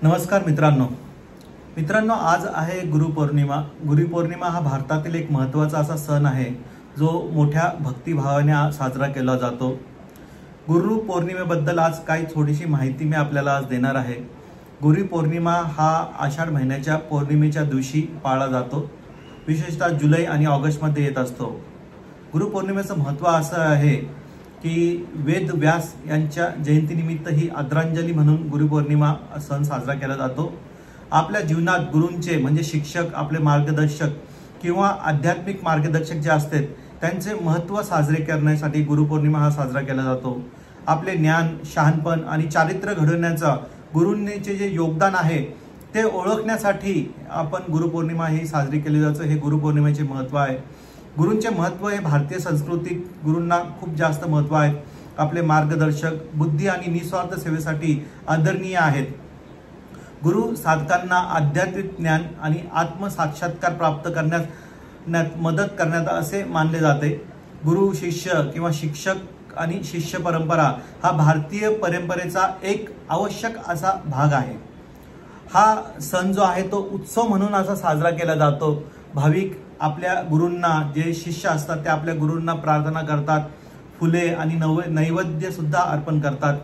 नमस्कार मित्रांनो, आज आहे गुरुपौर्णिमा। गुरुपौर्णिमा हा भारतातील एक महत्त्वाचा असा सण आहे जो मोठ्या भक्तिभावाने साजरा केला जातो। गुरुपौर्णिमेबद्दल आज काही थोडीशी माहिती मी आपल्याला आज देणार आहे। गुरुपौर्णिमा हा आषाढ महिन्याच्या पौर्णिमेच्या दिवशी पाळला जातो। विशेषतः जुलै आणि ऑगस्ट मध्ये येत असतो। गुरुपौर्णिमेचं महत्त्व असं आहे की वेद व्यास यांच्या जयंतीनिमित्त ही आदरांजली म्हणून गुरुपौर्णिमा सण साजरा केला जातो। आपल्या जीवनात गुरूंचे म्हणजे शिक्षक, आपले मार्गदर्शक किंवा आध्यात्मिक मार्गदर्शक जे असतात त्यांचे महत्त्व साजरे करण्यासाठी गुरुपौर्णिमा हा साजरा केला जातो। आपले ज्ञान, शहाणपण आणि चारित्र्य घडवण्याचा गुरूंचे जे योगदान आहे ते ओळखण्यासाठी आपण गुरुपौर्णिमा ही साजरी केली जाते। हे गुरुपौर्णिमेचे महत्त्व आहे। गुरूंचे महत्त्व हे भारतीय संस्कृतीत गुरूंना खूप जास्त महत्त्व आहे। आपले मार्गदर्शक बुद्धी आणि निस्वार्थ सेवेसाठी आदरणीय आहेत। गुरु साधकांना आध्यात्मिक ज्ञान आणि आत्मसाक्षात्कार प्राप्त करण्यात मदत करण्यात असे मानले जाते। गुरु शिष्य किंवा शिक्षक आणि शिष्य परंपरा हा भारतीय परंपरेचा एक आवश्यक असा भाग आहे। हा सण जो आहे तो उत्सव म्हणून असा साजरा केला जातो। भाविक आपल्या गुरूंना, जे शिष्य असतात ते आपल्या गुरूंना प्रार्थना करतात, फुले आणि नैवेद्य सुद्धा अर्पण करतात।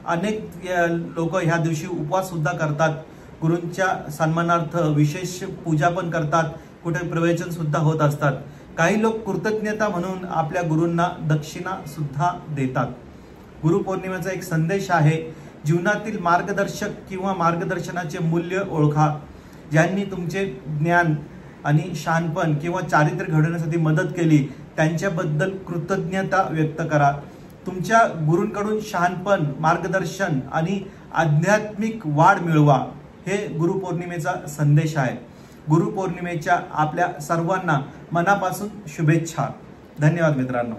अनेक लोक ह्या दिवशी उपवास सुद्धा करतात। गुरूंच्या सन्मानार्थ विशेष पूजा पण करतात, कुठे प्रवचन सुद्धा होत असतात। काही लोक कृतज्ञता म्हणून आपल्या गुरूंना दक्षिणा सुद्धा देतात। गुरुपौर्णिमेचा एक संदेश आहे, जीवनातील मार्गदर्शक किंवा मार्गदर्शनाचे मूल्य ओळखा। ज्यांनी तुमचे ज्ञान आणि शहाणपण किंवा चारित्र्य घडवण्यासाठी मदत केली त्यांच्याबद्दल कृतज्ञता व्यक्त करा। तुमच्या गुरूंकडून शहाणपण, मार्गदर्शन आणि आध्यात्मिक वाढ मिळवा, हे गुरुपौर्णिमेचा संदेश आहे। गुरुपौर्णिमेच्या आपल्या सर्वांना मनापासून शुभेच्छा। धन्यवाद मित्रांनो।